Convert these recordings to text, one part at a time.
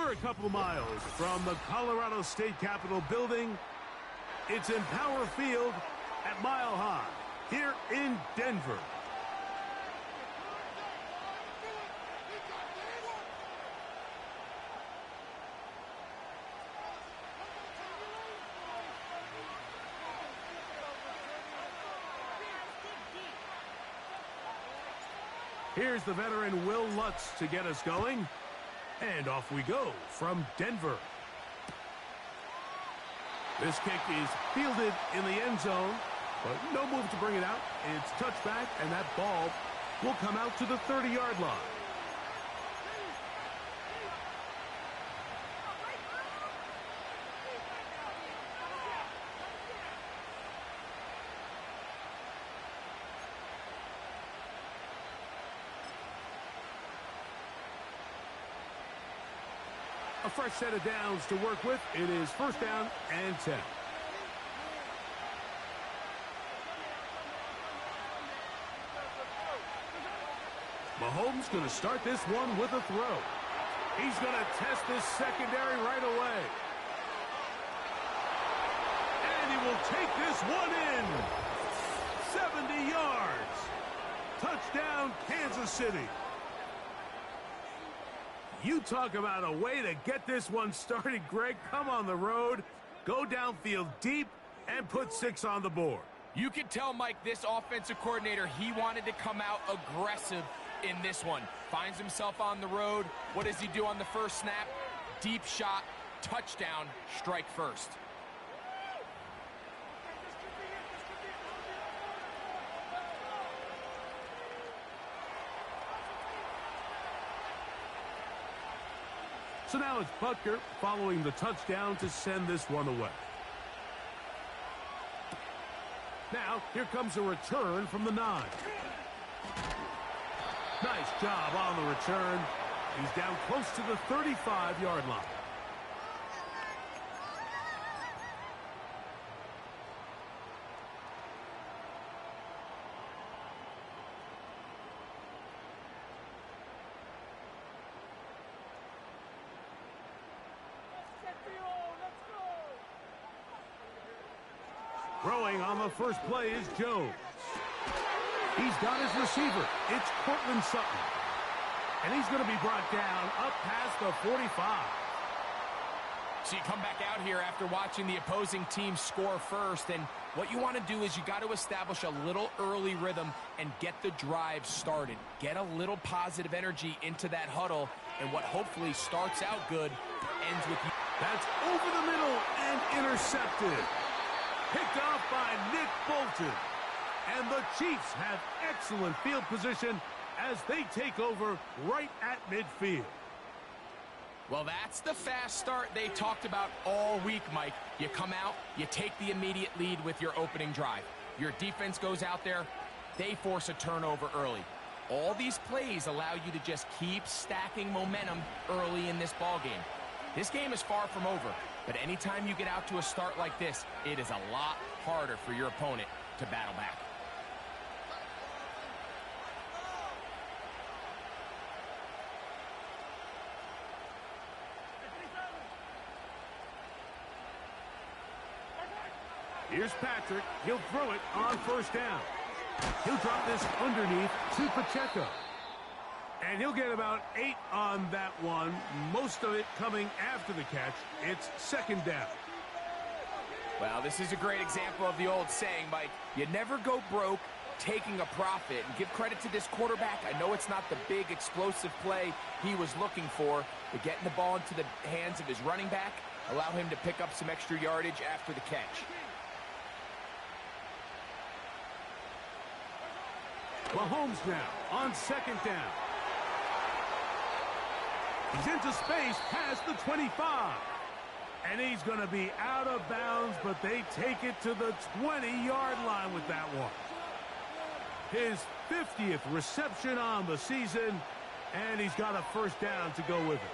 We're a couple of miles from the Colorado State Capitol building. It's in Power Field at Mile High here in Denver. Here's the veteran Will Lutz to get us going. And off we go from Denver. This kick is fielded in the end zone, but no move to bring it out. It's touchback, and that ball will come out to the 30-yard line. A fresh set of downs to work with. It is first down and 10. Mahomes going to start this one with a throw. He's going to test this secondary right away. And he will take this one in. 70 yards. Touchdown, Kansas City. You talk about a way to get this one started, Greg. Come on the road, go downfield deep, and put 6 on the board. You can tell, Mike, this offensive coordinator, he wanted to come out aggressive in this one. Finds himself on the road. What does he do on the first snap? Deep shot, touchdown, strike first. So now it's Butker following the touchdown to send this one away. Now, here comes a return from the 9. Nice job on the return. He's down close to the 35-yard line. Throwing on the first play is Jones. He's got his receiver. It's Cortland Sutton. And he's going to be brought down up past the 45. So you come back out here after watching the opposing team score first, and what you want to do is you got to establish a little early rhythm and get the drive started. Get a little positive energy into that huddle, and what hopefully starts out good ends with you. That's over the middle and intercepted. Picked off by Nick Bolton. And the Chiefs have excellent field position as they take over right at midfield. Well, that's the fast start they talked about all week, Mike. You come out, you take the immediate lead with your opening drive. Your defense goes out there, they force a turnover early. All these plays allow you to just keep stacking momentum early in this ball game. This game is far from over, but anytime you get out to a start like this, it is a lot harder for your opponent to battle back. Here's Patrick. He'll throw it on first down. He'll drop this underneath to Pacheco. And he'll get about 8 on that one, most of it coming after the catch. It's second down. Well, this is a great example of the old saying, Mike. You never go broke taking a profit. And give credit to this quarterback. I know it's not the big explosive play he was looking for, but getting the ball into the hands of his running back, allow him to pick up some extra yardage after the catch. Mahomes now on second down. He's into space past the 25. And he's going to be out of bounds, but they take it to the 20-yard line with that one. His 50th reception on the season, and he's got a first down to go with it.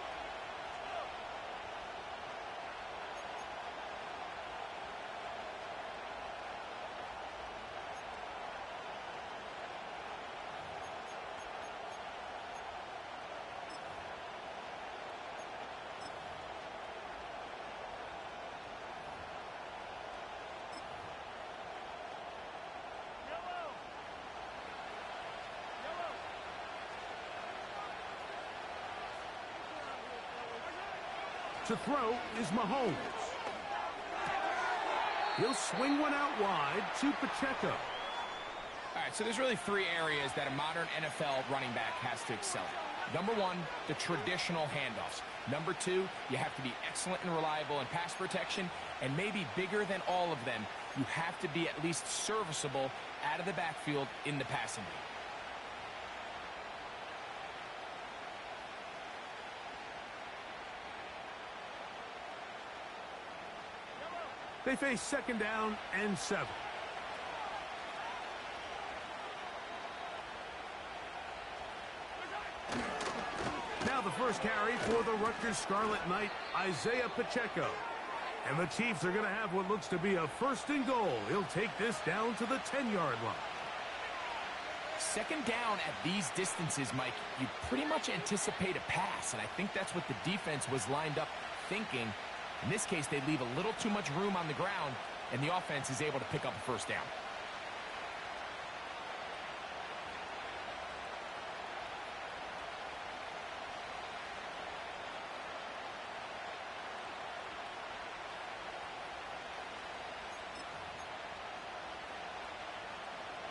To throw is Mahomes. He'll swing one out wide to Pacheco. All right, so there's really three areas that a modern NFL running back has to excel at. Number one, the traditional handoffs. Number two, you have to be excellent and reliable in pass protection. And maybe bigger than all of them, you have to be at least serviceable out of the backfield in the passing game. They face 2nd down and 7. Now the first carry for the Rutgers Scarlet Knight, Isaiah Pacheco. And the Chiefs are going to have what looks to be a 1st and goal. He'll take this down to the 10-yard line. 2nd down at these distances, Mike, you pretty much anticipate a pass, and I think that's what the defense was lined up thinking. In this case, they leave a little too much room on the ground, and the offense is able to pick up a 1st down.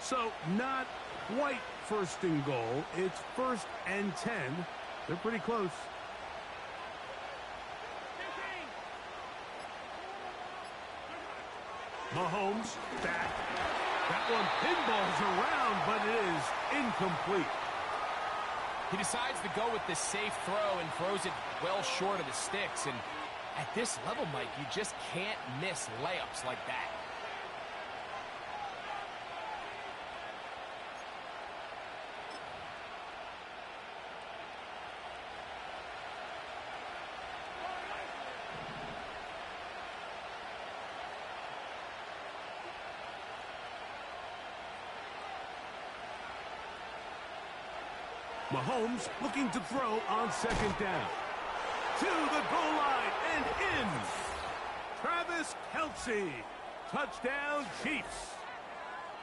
So, not quite 1st and goal. It's 1st and 10. They're pretty close. Mahomes back. That one pinballs around, but it is incomplete. He decides to go with the safe throw and throws it well short of the sticks. And at this level, Mike, you just can't miss layups like that. Mahomes looking to throw on 2nd down. To the goal line and in. Travis Kelce. Touchdown, Chiefs.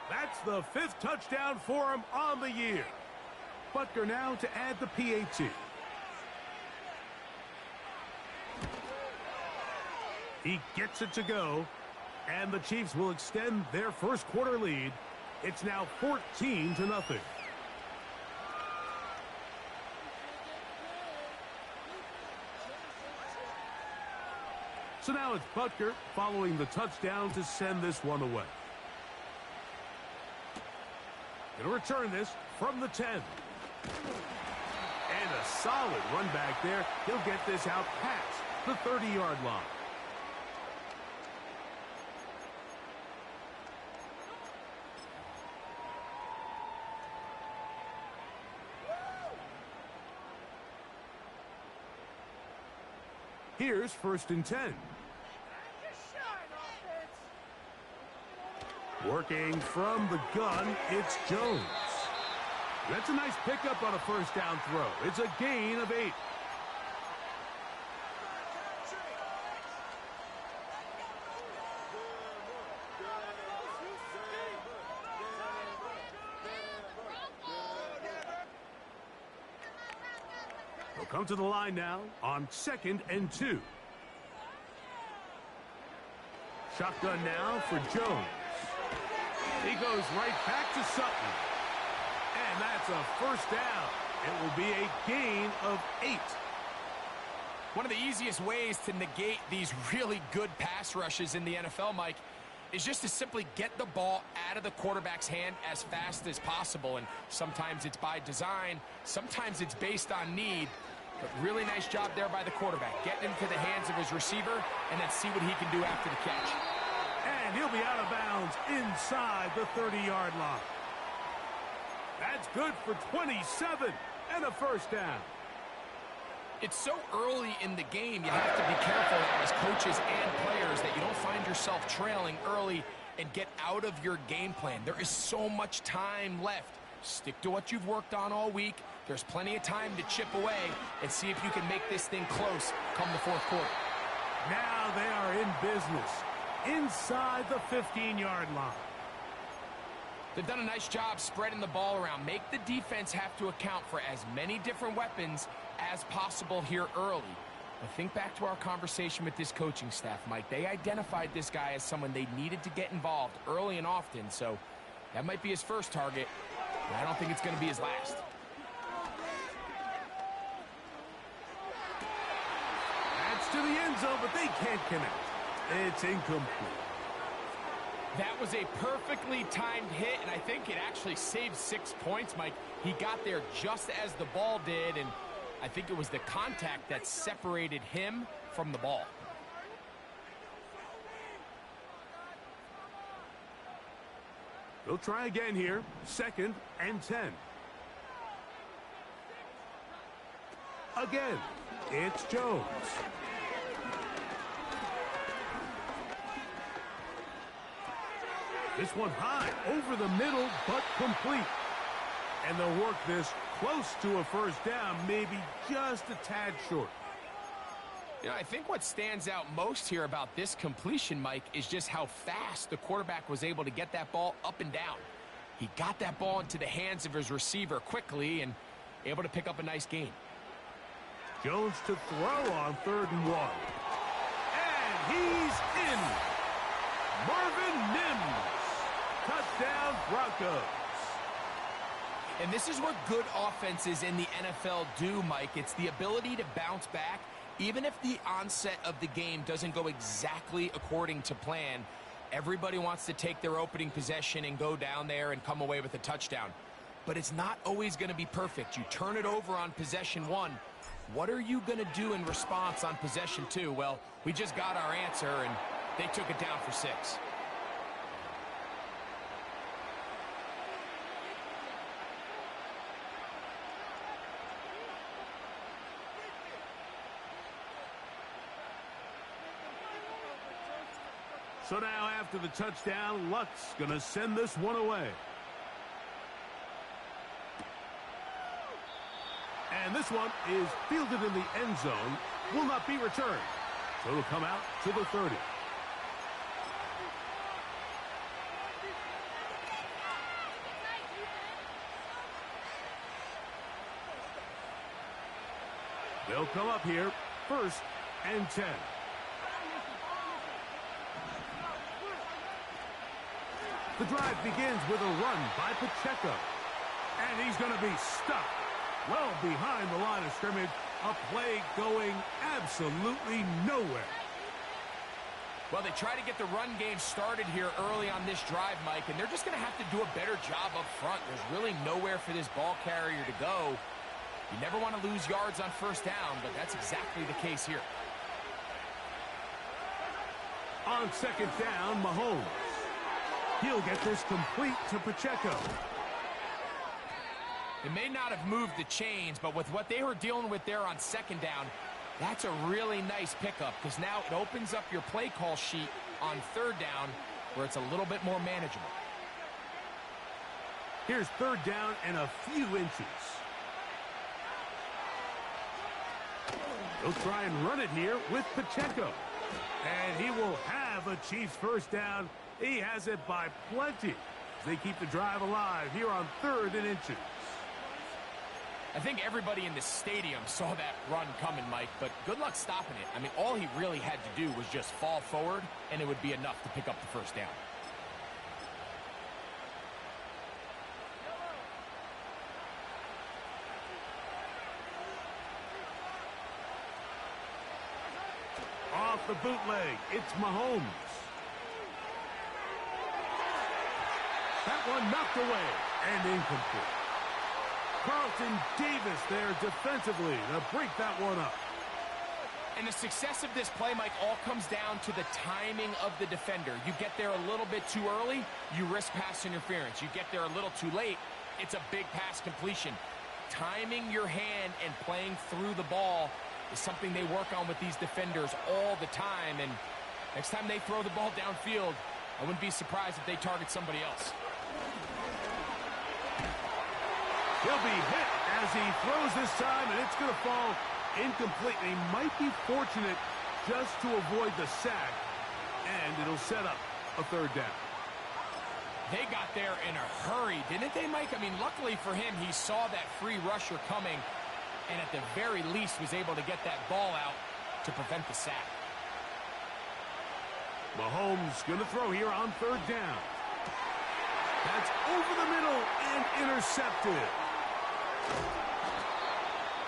That's the 5th touchdown for him on the year. Butker now to add the PAT. He gets it to go. And the Chiefs will extend their 1st quarter lead. It's now 14-0. So now it's Butker following the touchdown to send this one away. Going to return this from the 10. And a solid run back there. He'll get this out past the 30-yard line. Here's 1st and 10. Working from the gun, it's Jones. That's a nice pickup on a 1st down throw. It's a gain of 8. They'll come to the line now on 2nd and 2. Shotgun now for Jones. He goes right back to Sutton. And that's a 1st down. It will be a gain of 8. One of the easiest ways to negate these really good pass rushes in the NFL, Mike, is just to simply get the ball out of the quarterback's hand as fast as possible. And sometimes it's by design, sometimes it's based on need. But really nice job there by the quarterback, getting into the hands of his receiver and then see what he can do after the catch. And he'll be out of bounds inside the 30-yard line. That's good for 27 and a 1st down. It's so early in the game, you have to be careful as coaches and players that you don't find yourself trailing early and get out of your game plan. There is so much time left. Stick to what you've worked on all week. There's plenty of time to chip away and see if you can make this thing close come the 4th quarter. Now they are in business inside the 15-yard line. They've done a nice job spreading the ball around. Make the defense have to account for as many different weapons as possible here early. But think back to our conversation with this coaching staff, Mike. They identified this guy as someone they needed to get involved early and often, so that might be his first target, but I don't think it's going to be his last. That's to the end zone, but they can't connect. It's incomplete. That was a perfectly timed hit, and I think it actually saved 6 points, Mike. He got there just as the ball did, and I think it was the contact that separated him from the ball. They'll try again here. 2nd and 10. Again, it's Jones. This one high, over the middle, but complete. And they'll work this close to a first down, maybe just a tad short. You know, I think what stands out most here about this completion, Mike, is just how fast the quarterback was able to get that ball up and down. He got that ball into the hands of his receiver quickly and able to pick up a nice gain. Jones to throw on 3rd and 1. And he's in. Marvin Mims. Touchdown, Broncos. And this is what good offenses in the NFL do, Mike. It's the ability to bounce back, even if the onset of the game doesn't go exactly according to plan. Everybody wants to take their opening possession and go down there and come away with a touchdown. But it's not always going to be perfect. You turn it over on possession 1. What are you going to do in response on possession 2? Well, we just got our answer, and they took it down for 6. So now after the touchdown, Luck's going to send this one away. And this one is fielded in the end zone, will not be returned. So it'll come out to the 30. They'll come up here, 1st and 10. The drive begins with a run by Pacheco. And he's going to be stuck well behind the line of scrimmage. A play going absolutely nowhere. Well, they try to get the run game started here early on this drive, Mike, and they're just going to have to do a better job up front. There's really nowhere for this ball carrier to go. You never want to lose yards on 1st down, but that's exactly the case here. On 2nd down, Mahomes. He'll get this complete to Pacheco. They may not have moved the chains, but with what they were dealing with there on 2nd down, that's a really nice pickup because now it opens up your play call sheet on 3rd down where it's a little bit more manageable. Here's 3rd down and a few inches. They'll try and run it here with Pacheco. And he will have a Chiefs 1st down. He has it by plenty. They keep the drive alive here on 3rd and inches. I think everybody in the stadium saw that run coming, Mike, but good luck stopping it. I mean, all he really had to do was just fall forward, and it would be enough to pick up the 1st down. Off the bootleg, it's Mahomes. That one knocked away and incomplete. Carlton Davis there defensively to break that one up. And the success of this play, Mike, all comes down to the timing of the defender. You get there a little bit too early, you risk pass interference. You get there a little too late, it's a big pass completion. Timing your hand and playing through the ball is something they work on with these defenders all the time. And next time they throw the ball downfield, I wouldn't be surprised if they target somebody else. He'll be hit as he throws this time, and it's going to fall incomplete. He might be fortunate just to avoid the sack, and it'll set up a 3rd down. They got there in a hurry, didn't they, Mike? I mean, luckily for him, he saw that free rusher coming, and at the very least was able to get that ball out to prevent the sack. Mahomes going to throw here on third down. That's over the middle and intercepted.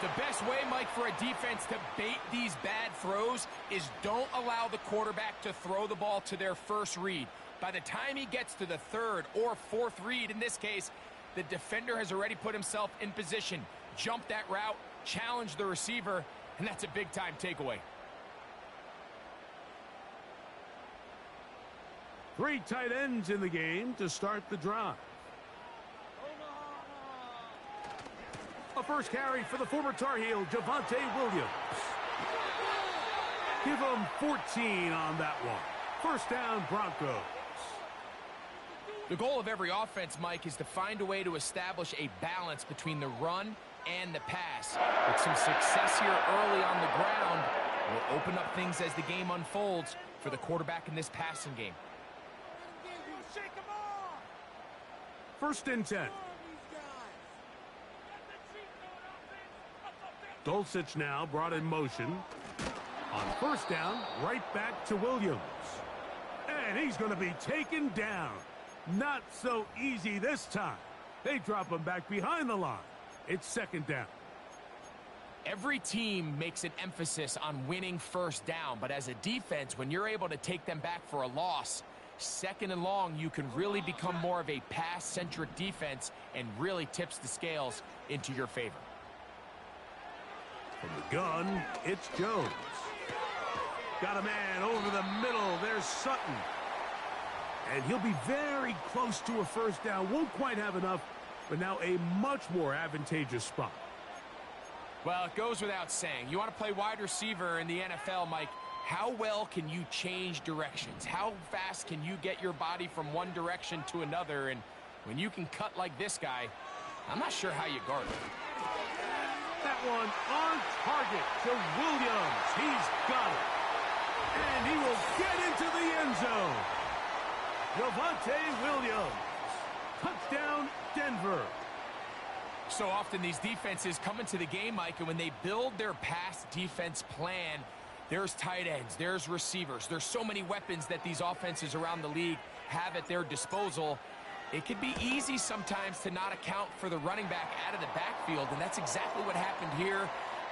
The best way, Mike, for a defense to bait these bad throws is don't allow the quarterback to throw the ball to their first read. By the time he gets to the third or fourth read, in this case, the defender has already put himself in position, jumped that route, challenged the receiver, and that's a big-time takeaway. 3 tight ends in the game to start the drive. A first carry for the former Tar Heel, Javonte Williams. Give him 14 on that one. First down, Broncos. The goal of every offense, Mike, is to find a way to establish a balance between the run and the pass. With some success here early on the ground, will open up things as the game unfolds for the quarterback in this passing game. First and 10. Dulcich now brought in motion. On first down, right back to Williams. And he's going to be taken down. Not so easy this time. They drop him back behind the line. It's second down. Every team makes an emphasis on winning first down, but as a defense, when you're able to take them back for a loss, second and long, you can really become more of a pass-centric defense and really tips the scales into your favor. From the gun, it's Jones. Got a man over the middle. There's Sutton. And he'll be very close to a first down. Won't quite have enough, but now a much more advantageous spot. Well, it goes without saying. You want to play wide receiver in the NFL, Mike. How well can you change directions? How fast can you get your body from one direction to another? And when you can cut like this guy, I'm not sure how you guard it. That one on target to Williams. He's got it. And he will get into the end zone. Javonte Williams. Touchdown, Denver. So often these defenses come into the game, Mike, and when they build their pass defense plan, there's tight ends, there's receivers. There's so many weapons that these offenses around the league have at their disposal. It could be easy sometimes to not account for the running back out of the backfield, and that's exactly what happened here.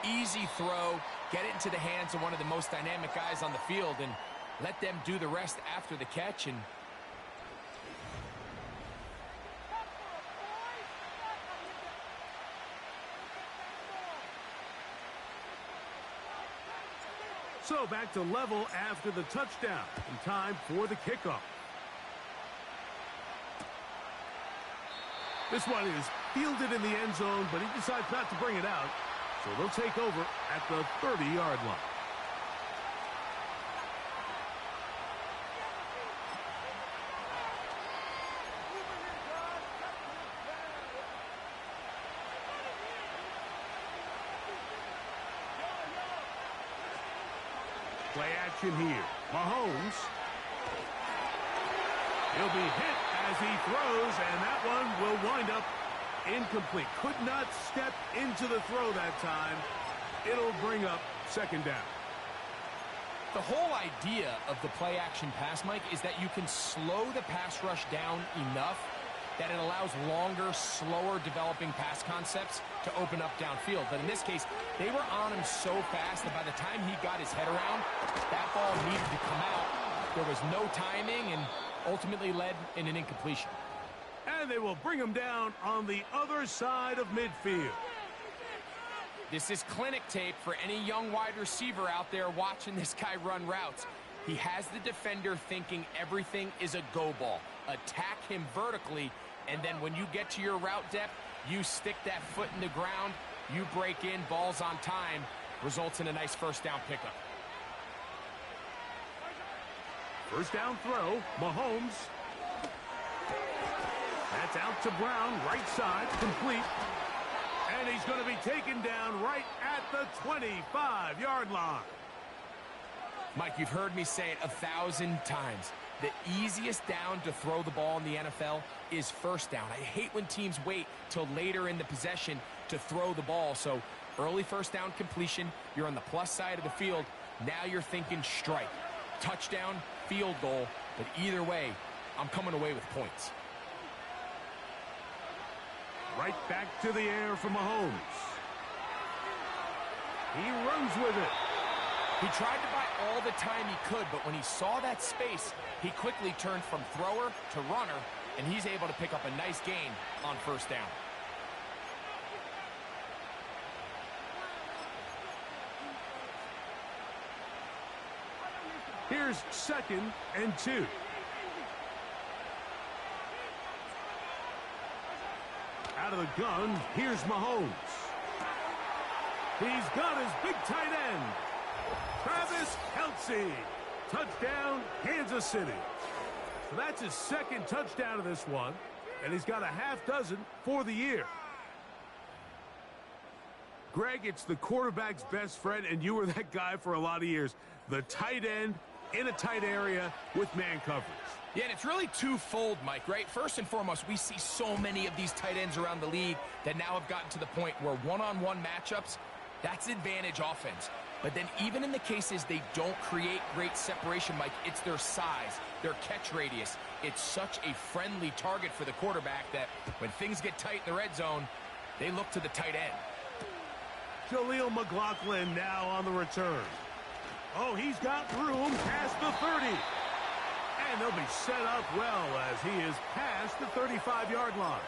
Easy throw, get it into the hands of one of the most dynamic guys on the field, and let them do the rest after the catch. And so back to level after the touchdown, and time for the kickoff. This one is fielded in the end zone, but he decides not to bring it out. So they'll take over at the 30-yard line. Play action here. Mahomes. He'll be hit as he throws, and that one will wind up incomplete. Could not step into the throw that time. It'll bring up second down. the whole idea of the play action pass, Mike, is that you can slow the pass rush down enough that it allows longer, slower developing pass concepts to open up downfield. But in this case, they were on him so fast that by the time he got his head around, that ball needed to come out. There was no timing and ultimately led in an incompletion. And they will bring him down on the other side of midfield. This is clinic tape for any young wide receiver out there watching this guy run routes. He has the defender thinking everything is a go ball. Attack him vertically, and then when you get to your route depth, you stick that foot in the ground, you break in, balls on time, results in a nice first down pickup. First down throw, Mahomes. That's out to Brown, right side, complete. And he's going to be taken down right at the 25-yard line. Mike, you've heard me say it 1,000 times. The easiest down to throw the ball in the NFL is first down. I hate when teams wait till later in the possession to throw the ball. So early first down completion, you're on the plus side of the field. Now you're thinking strike, touchdown, field goal, but either way, I'm coming away with points. Right back to the air for Mahomes. He runs with it. He tried to buy all the time he could, but when he saw that space, he quickly turned from thrower to runner, and he's able to pick up a nice gain on first down. Here's 2nd and 2. Out of the gun, here's Mahomes. He's got his big tight end. Travis Kelce. Touchdown, Kansas City. So that's his 2nd touchdown of this one, and he's got a half dozen for the year. Greg, it's the quarterback's best friend, and you were that guy for a lot of years. The tight end in a tight area with man coverage. Yeah, and it's really twofold, Mike, right? First and foremost, we see so many of these tight ends around the league that now have gotten to the point where one-on-one matchups, that's advantage offense. But then even in the cases they don't create great separation, Mike, it's their size, their catch radius. It's such a friendly target for the quarterback that when things get tight in the red zone, they look to the tight end. Jaleel McLaughlin now on the return. Oh, he's got room past the 30. And they'll be set up well as he is past the 35-yard line.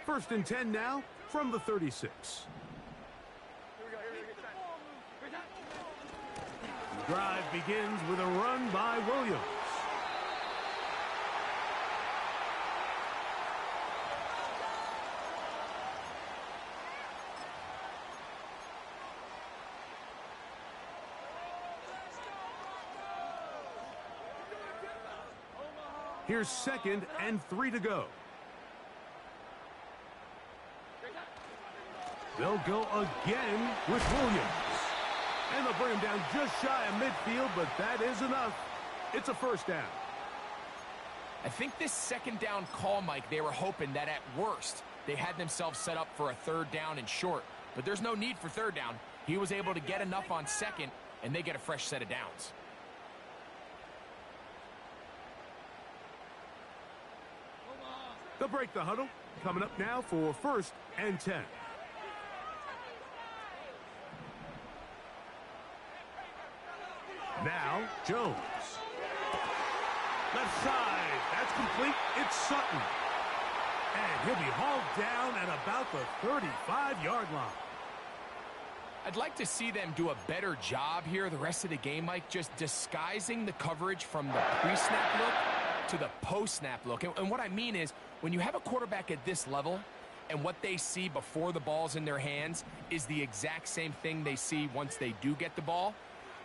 First and 10 now from the 36. The drive begins with a run by Williams. Here's 2nd and 3 to go. They'll go again with Williams. And they'll bring him down just shy of midfield, but that is enough. It's a first down. I think this 2nd down call, Mike, they were hoping that at worst they had themselves set up for a 3rd down and short. But there's no need for 3rd down. He was able to get enough on 2nd, and they get a fresh set of downs. They'll break the huddle. Coming up now for 1st and 10. Now, Jones. Left side. That's complete. It's Sutton. And he'll be hauled down at about the 35-yard line. I'd like to see them do a better job here the rest of the game, Mike, just disguising the coverage from the pre-snap look to the post-snap look. And what I mean is, when you have a quarterback at this level and what they see before the ball's in their hands is the exact same thing they see once they do get the ball,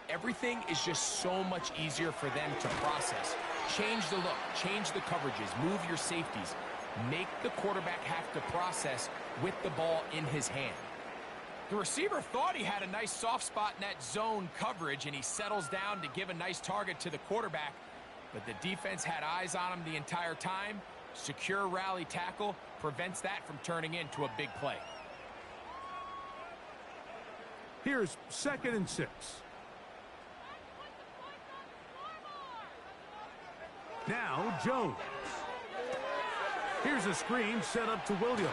everything is just so much easier for them to process. Change the look, change the coverages, move your safeties. Make the quarterback have to process with the ball in his hand. The receiver thought he had a nice soft spot in that zone coverage, and he settles down to give a nice target to the quarterback. But the defense had eyes on him the entire time. Secure rally tackle prevents that from turning into a big play. Here's 2nd and 6. Now Jones. Here's a screen set up to Williams.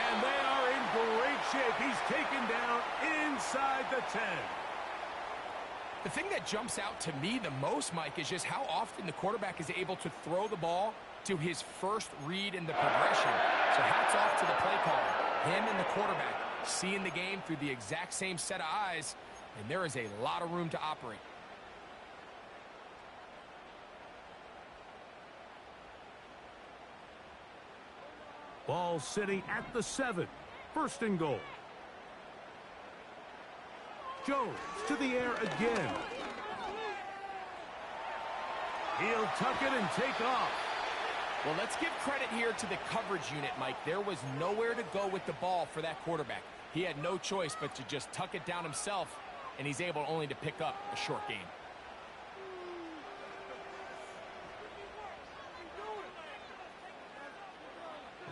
And they are in great shape. He's taken down inside the 10. The thing that jumps out to me the most, Mike, is just how often the quarterback is able to throw the ball to his first read in the progression. So hats off to the play caller. Him and the quarterback seeing the game through the exact same set of eyes, and there is a lot of room to operate. Ball sitting at the 7. 1st and goal. Jones to the air again. He'll tuck it and take off. Well, let's give credit here to the coverage unit, Mike. There was nowhere to go with the ball for that quarterback. He had no choice but to just tuck it down himself, and he's able only to pick up a short gain.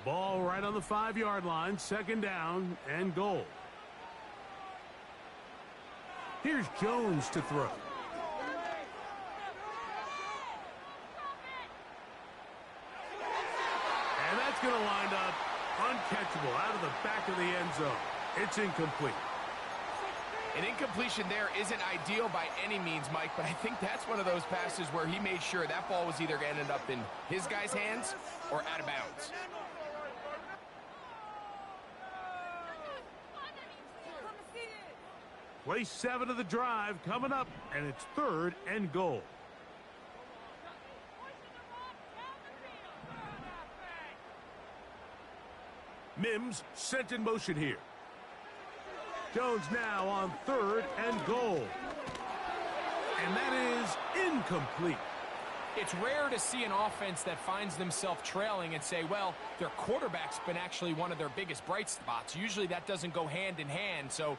Ball right on the 5-yard line, 2nd down and goal. Here's Jones to throw. And that's going to wind up uncatchable out of the back of the end zone. It's incomplete. An incompletion there isn't ideal by any means, Mike, but I think that's one of those passes where he made sure that ball was either going to end up in his guy's hands or out of bounds. Play 7 of the drive coming up, and it's 3rd and goal. Mims sent in motion here. Jones now on 3rd and goal. And that is incomplete. It's rare to see an offense that finds themselves trailing and say, well, their quarterback's been actually one of their biggest bright spots. Usually that doesn't go hand in hand, so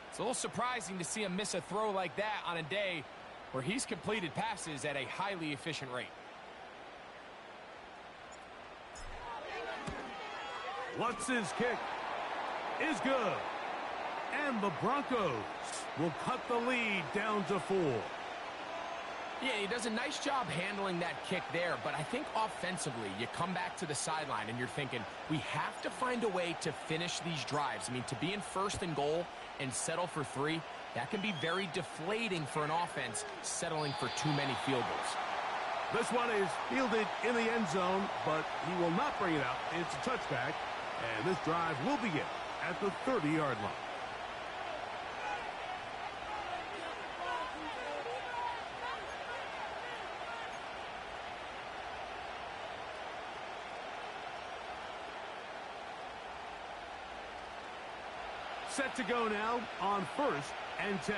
it's a little surprising to see him miss a throw like that on a day where he's completed passes at a highly efficient rate. What's his kick? Is good. And the Broncos will cut the lead down to 4. Yeah, he does a nice job handling that kick there, but I think offensively, you come back to the sideline and you're thinking, we have to find a way to finish these drives. I mean, to be in 1st and goal and settle for 3, that can be very deflating for an offense settling for too many field goals. This one is fielded in the end zone, but he will not bring it out. It's a touchback, and this drive will begin at the 30-yard line. Set to go now on 1st and 10.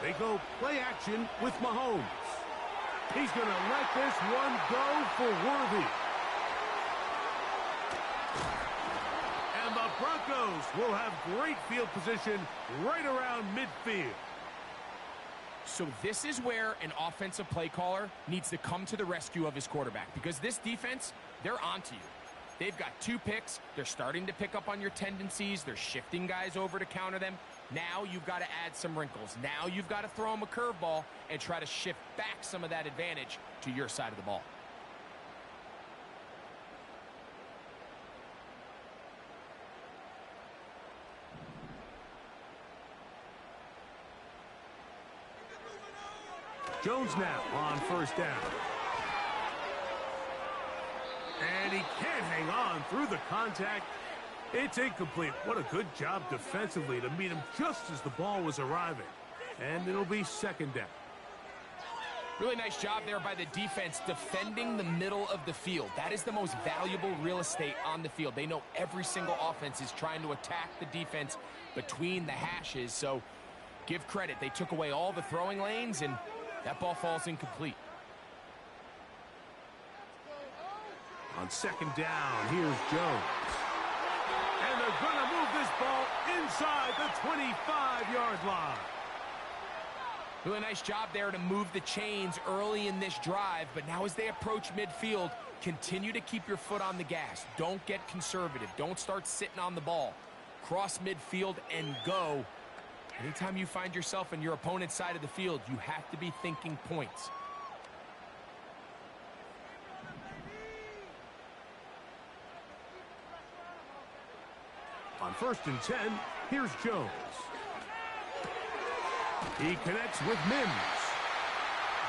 They go play action with Mahomes. He's going to let this one go for Worthy. And the Broncos will have great field position right around midfield. So this is where an offensive play caller needs to come to the rescue of his quarterback, because this defense, they're onto you. They've got 2 picks. They're starting to pick up on your tendencies. They're shifting guys over to counter them. Now you've got to add some wrinkles. Now you've got to throw them a curveball and try to shift back some of that advantage to your side of the ball. Jones now on 1st down. And he can't hang on through the contact. It's incomplete. What a good job defensively to meet him just as the ball was arriving. And it'll be 2nd down. Really nice job there by the defense defending the middle of the field. That is the most valuable real estate on the field. They know every single offense is trying to attack the defense between the hashes. So give credit. They took away all the throwing lanes, and that ball falls incomplete. On 2nd down, here's Jones. And they're going to move this ball inside the 25-yard line. Really nice job there to move the chains early in this drive, but now as they approach midfield, continue to keep your foot on the gas. Don't get conservative. Don't start sitting on the ball. Cross midfield and go. Anytime you find yourself on your opponent's side of the field, you have to be thinking points. On 1st and 10, here's Jones. He connects with Mims.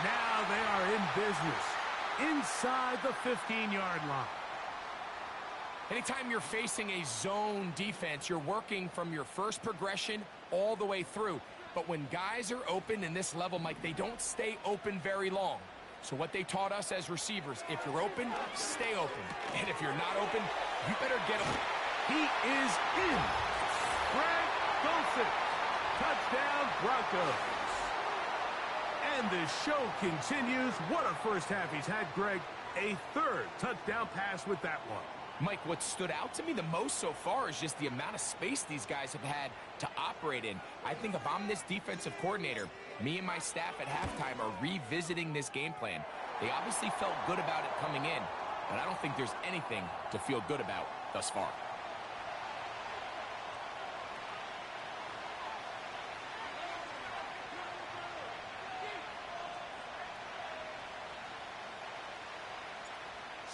Now they are in business inside the 15-yard line. Anytime you're facing a zone defense, you're working from your first progression all the way through. But when guys are open in this level, Mike, they don't stay open very long. So what they taught us as receivers, if you're open, stay open. And if you're not open, you better get open. He is in. Greg Dulcich. Touchdown, Broncos. And this show continues. What a first half he's had, Greg. A third touchdown pass with that one. Mike, what stood out to me the most so far is just the amount of space these guys have had to operate in. I think if I'm this defensive coordinator, me and my staff at halftime are revisiting this game plan. They obviously felt good about it coming in, but I don't think there's anything to feel good about thus far.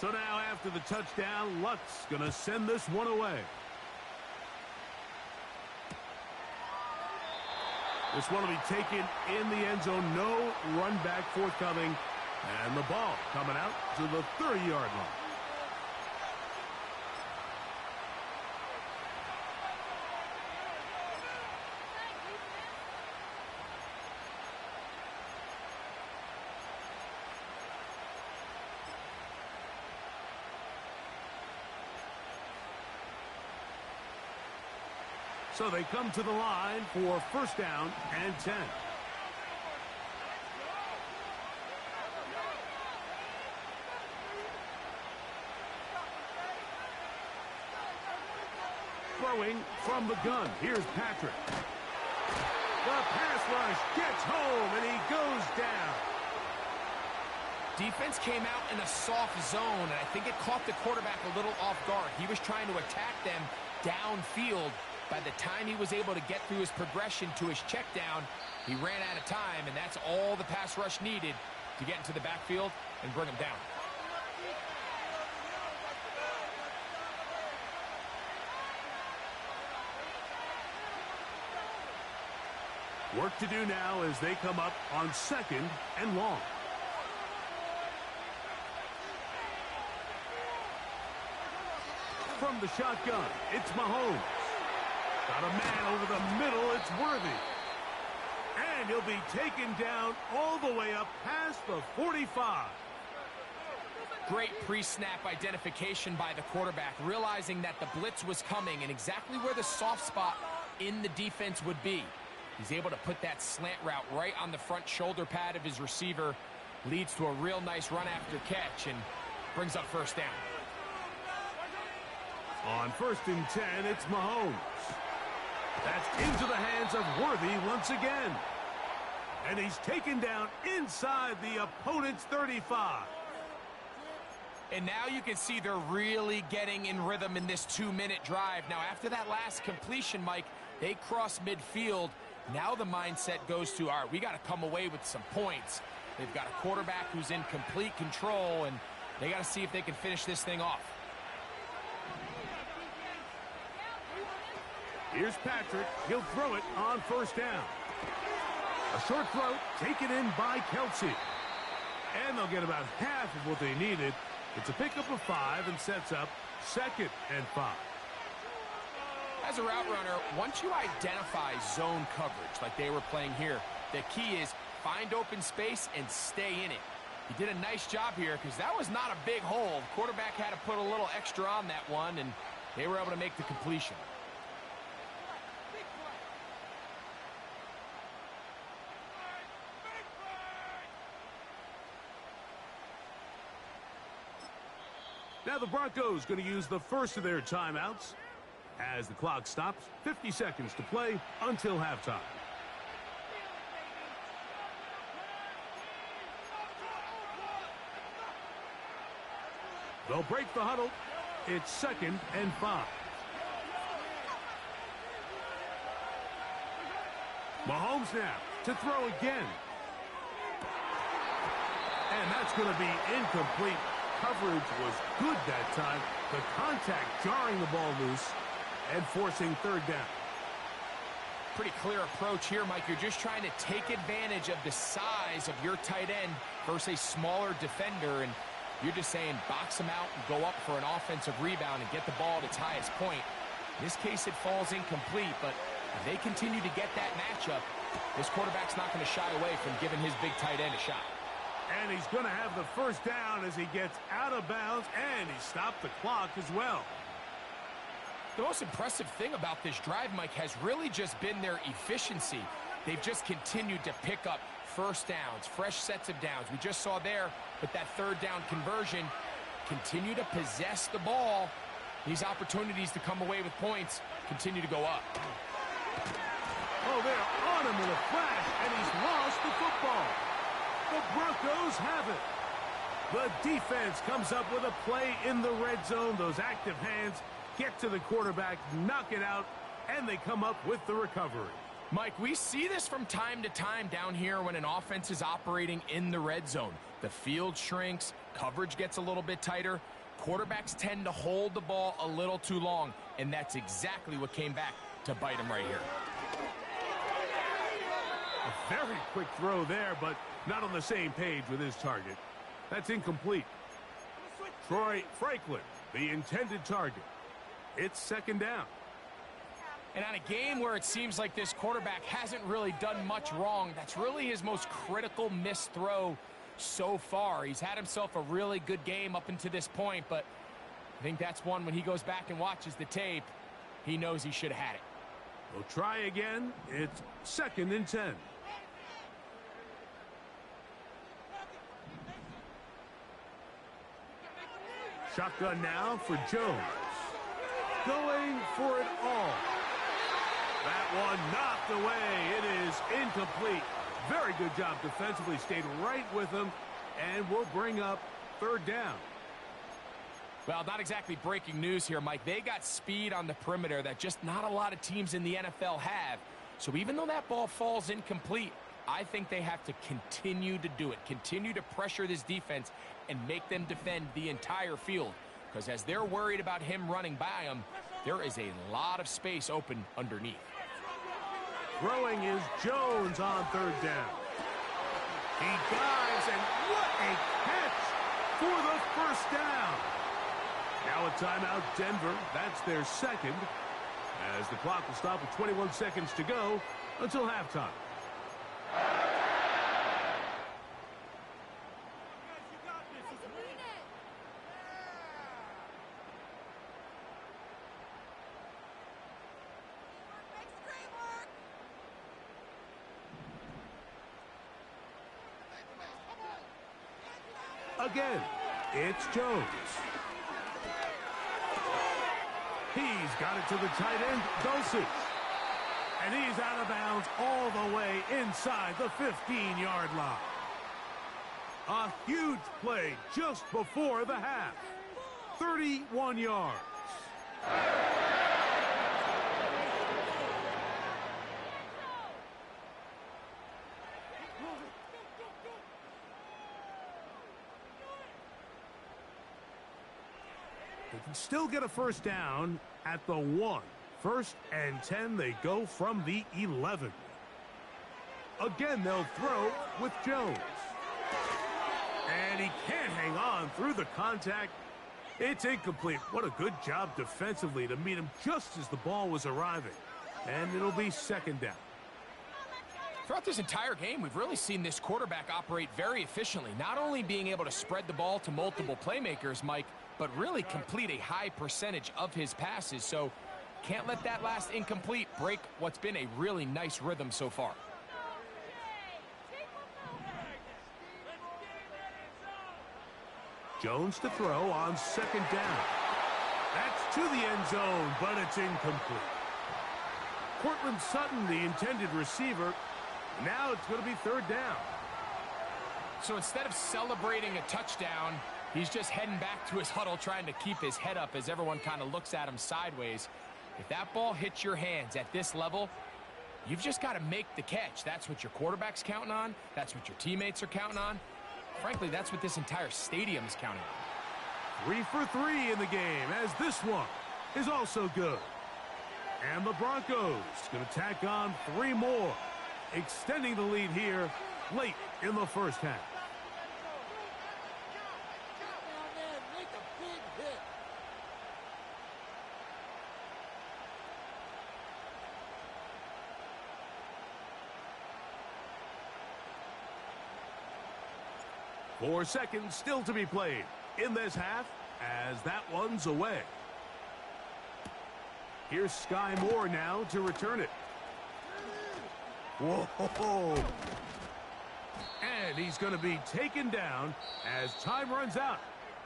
So now after the touchdown, Luck's going to send this one away. This one will be taken in the end zone. No run back forthcoming. And the ball coming out to the 30-yard line. So they come to the line for first down and 10. Throwing from the gun. Here's Patrick. The pass rush gets home, and he goes down. Defense came out in a soft zone, and I think it caught the quarterback a little off guard. He was trying to attack them downfield. By the time he was able to get through his progression to his check down, he ran out of time, and that's all the pass rush needed to get into the backfield and bring him down. Work to do now as they come up on second and long. From the shotgun, it's Mahomes. Got a man over the middle, it's Worthy. And he'll be taken down all the way up past the 45. Great pre-snap identification by the quarterback, realizing that the blitz was coming and exactly where the soft spot in the defense would be. He's able to put that slant route right on the front shoulder pad of his receiver, leads to a real nice run after catch, and brings up first down. On first and 10, it's Mahomes. That's into the hands of Worthy once again. And he's taken down inside the opponent's 35. And now you can see they're really getting in rhythm in this 2-minute drive. Now, after that last completion, Mike, they cross midfield. Now the mindset goes to, all right, we got to come away with some points. They've got a quarterback who's in complete control, and they got to see if they can finish this thing off. Here's Patrick. He'll throw it on first down. A short throw taken in by Kelsey. And they'll get about half of what they needed. It's a pickup of 5 and sets up second and 5. As a route runner, once you identify zone coverage like they were playing here, the key is find open space and stay in it. He did a nice job here because that was not a big hole. The quarterback had to put a little extra on that one, and they were able to make the completion. Now the Broncos going to use the first of their timeouts as the clock stops. 50 seconds to play until halftime. They'll break the huddle. It's second and 5. Mahomes now to throw again. And that's going to be incomplete. Coverage was good that time. The contact jarring the ball loose and forcing third down. Pretty clear approach here, Mike. You're just trying to take advantage of the size of your tight end versus a smaller defender, and you're just saying box him out and go up for an offensive rebound and get the ball at its highest point. In this case, it falls incomplete, but if they continue to get that matchup, this quarterback's not going to shy away from giving his big tight end a shot. And he's going to have the first down as he gets out of bounds, and he stopped the clock as well. The most impressive thing about this drive, Mike, has really just been their efficiency. They've just continued to pick up first downs, fresh sets of downs. We just saw there with that third down conversion, continue to possess the ball. These opportunities to come away with points continue to go up. Oh, they're on him with a flash, and he's lost the football. The Broncos have it. The defense comes up with a play in the red zone. Those active hands get to the quarterback, knock it out, and they come up with the recovery. Mike, we see this from time to time down here when an offense is operating in the red zone. The field shrinks, coverage gets a little bit tighter. Quarterbacks tend to hold the ball a little too long, and that's exactly what came back to bite him right here. A very quick throw there, but not on the same page with his target. That's incomplete. Troy Franklin, the intended target. It's second down. And on a game where it seems like this quarterback hasn't really done much wrong, that's really his most critical missed throw so far. He's had himself a really good game up until this point, but I think that's one when he goes back and watches the tape, he knows he should have had it. We'll try again. It's second and 10. Shotgun now for Jones. Going for it all. That one knocked away. It is incomplete. Very good job defensively. Stayed right with him, and will bring up third down. Well, not exactly breaking news here, Mike. They got speed on the perimeter that just not a lot of teams in the NFL have. So even though that ball falls incomplete, I think they have to continue to do it. Continue to pressure this defense and make them defend the entire field. Because as they're worried about him running by them, there is a lot of space open underneath. Throwing is Jones on third down. He dives, and what a catch for the first down. Now a timeout, Denver. That's their second, as the clock will stop with 21 seconds to go until halftime. Again, it's Jones. He's got it to the tight end, Dulcich. And he's out of bounds all the way inside the 15-yard line. A huge play just before the half. 31 yards. They can still get a first down at the 1. First and 10, they go from the 11. Again, they'll throw with Jones. And he can't hang on through the contact. It's incomplete. What a good job defensively to meet him just as the ball was arriving. And it'll be second down. Throughout this entire game, we've really seen this quarterback operate very efficiently, not only being able to spread the ball to multiple playmakers, Mike, but really complete a high percentage of his passes. So can't let that last incomplete break what's been a really nice rhythm so far. Jones to throw on second down. That's to the end zone, but it's incomplete. Cortland Sutton, the intended receiver. Now it's going to be third down. So instead of celebrating a touchdown, he's just heading back to his huddle trying to keep his head up as everyone kind of looks at him sideways. If that ball hits your hands at this level, you've just got to make the catch. That's what your quarterback's counting on. That's what your teammates are counting on. Frankly, that's what this entire stadium is counting on. 3 for 3 in the game, as this one is also good. And the Broncos going to tack on 3 more, extending the lead here late in the first half. Four seconds still to be played in this half as that one's away. Here's Sky Moore now to return it. Whoa! And he's going to be taken down as time runs out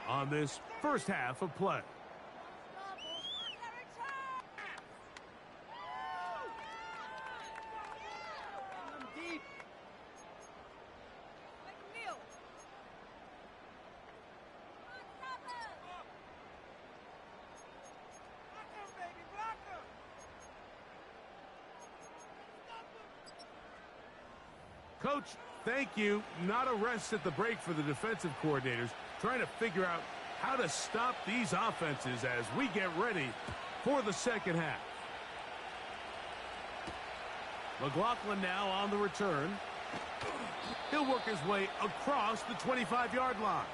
on this first half of play. Coach, thank you. Not a rest at the break for the defensive coordinators, trying to figure out how to stop these offenses as we get ready for the second half. McLaughlin now on the return. He'll work his way across the 25-yard line.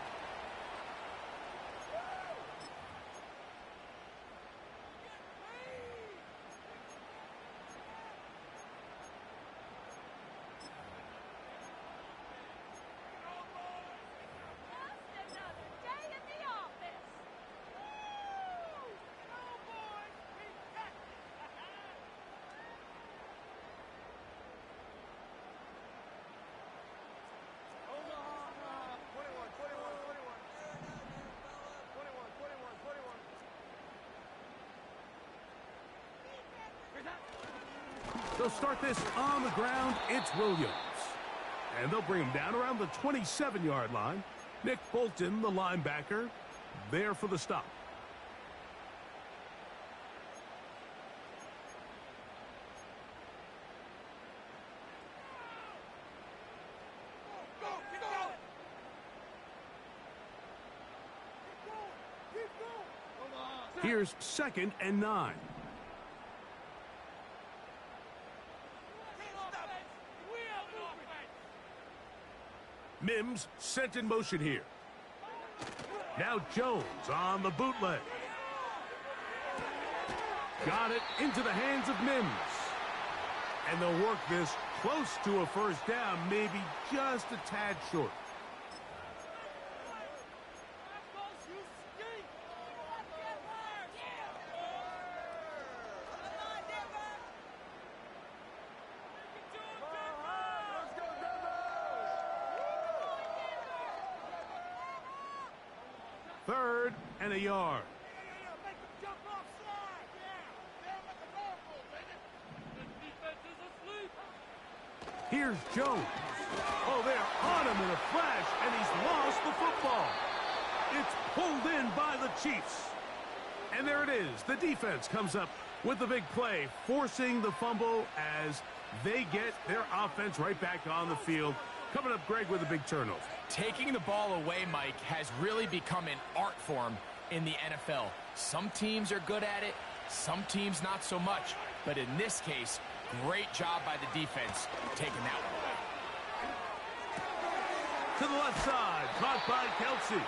They'll start this on the ground. It's Williams. And they'll bring him down around the 27-yard line. Nick Bolton, the linebacker, there for the stop. Here's 2nd and 9. Mims sent in motion here. Now Jones on the bootleg. Got it into the hands of Mims. And they'll work this close to a first down, maybe just a tad short. Third and a yard. Here's Jones. Oh, they're on him in a flash, and he's lost the football. It's pulled in by the Chiefs. And there it is. The defense comes up with the big play, forcing the fumble as they get their offense right back on the field. Coming up, Greg, with a big turnover. Taking the ball away, Mike, has really become an art form in the NFL. Some teams are good at it, some teams not so much. But in this case, great job by the defense taking that one away. To the left side, caught by Kelsey.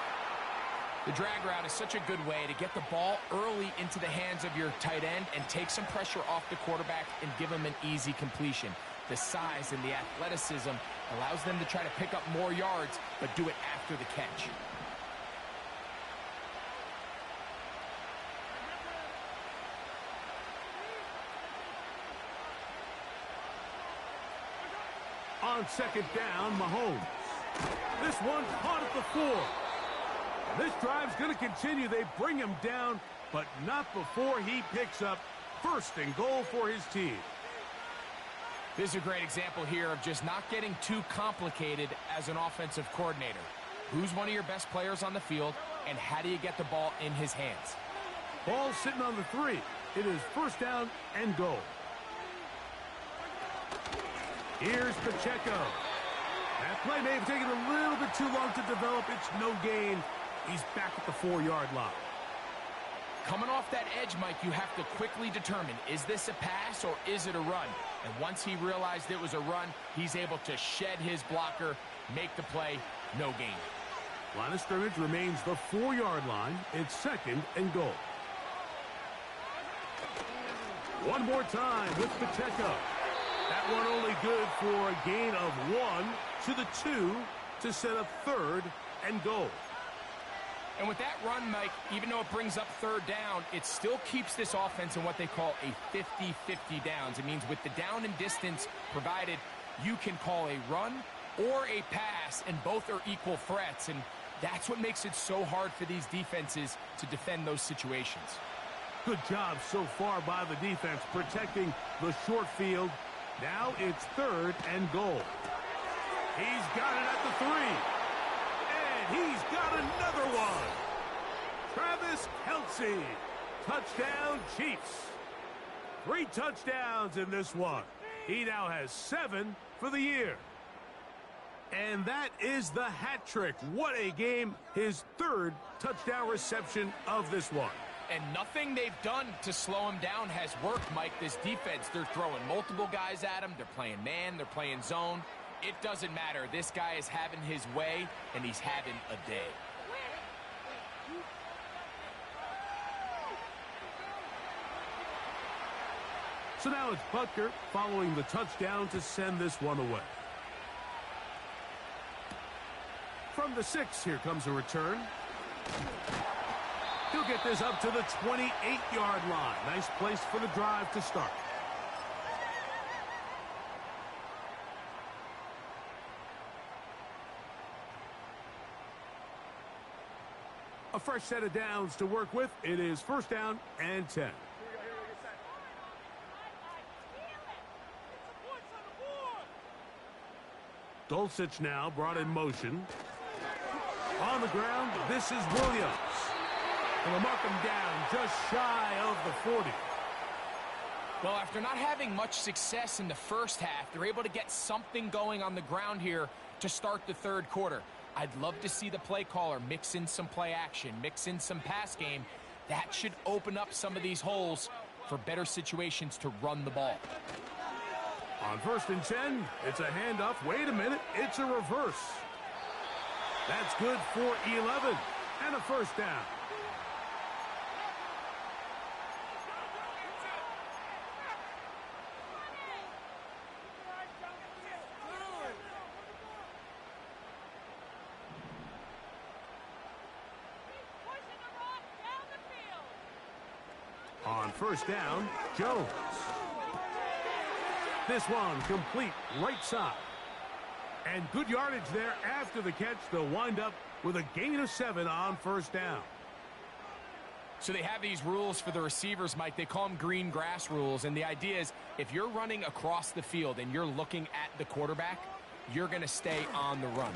The drag route is such a good way to get the ball early into the hands of your tight end and take some pressure off the quarterback and give him an easy completion. The size and the athleticism allows them to try to pick up more yards, but do it after the catch. On second down, Mahomes. This one caught at the 4. This drive's going to continue. They bring him down, but not before he picks up first and goal for his team. This is a great example here of just not getting too complicated as an offensive coordinator. Who's one of your best players on the field, and how do you get the ball in his hands? Ball sitting on the 3. It is first down and goal. Here's Pacheco. That play may have taken a little bit too long to develop. It's no gain. He's back at the 4-yard line. Coming off that edge, Mike, you have to quickly determine, is this a pass or is it a run? And once he realized it was a run, he's able to shed his blocker, make the play, no gain. Line of scrimmage remains the 4-yard line. It's second and goal. One more time with Pacheco. That one only good for a gain of 1 to the 2 to set up third and goal. And with that run, Mike, even though it brings up third down, it still keeps this offense in what they call a 50-50 downs. It means with the down and distance provided, you can call a run or a pass, and both are equal threats. And that's what makes it so hard for these defenses to defend those situations. Good job so far by the defense protecting the short field. Now it's 3rd and goal. He's got it at the 3. And he's got another one. Travis Kelce. Touchdown, Chiefs. 3 touchdowns in this one. He now has 7 for the year. And that is the hat trick. What a game. His 3rd touchdown reception of this one. And nothing they've done to slow him down has worked, Mike. This defense, they're throwing multiple guys at him. They're playing man. They're playing zone. It doesn't matter. This guy is having his way, and he's having a day. So now it's Butker following the touchdown to send this one away. From the 6, here comes a return. He'll get this up to the 28-yard line. Nice place for the drive to start. A fresh set of downs to work with. It is 1st down and 10. Dulcich now brought in motion. On the ground, this is Williams. And they'll mark him down just shy of the 40. Well, after not having much success in the first half, they're able to get something going on the ground here to start the 3rd quarter. I'd love to see the play caller mix in some play action, mix in some pass game. That should open up some of these holes for better situations to run the ball. On 1st and 10, it's a handoff. Wait a minute, it's a reverse. That's good for 11 and a 1st down. On 1st down, Jones. This one complete right side. And good yardage there after the catch. They'll wind up with a gain of 7 on 1st down. So they have these rules for the receivers, Mike. They call them green grass rules. And the idea is if you're running across the field and you're looking at the quarterback, you're going to stay on the run.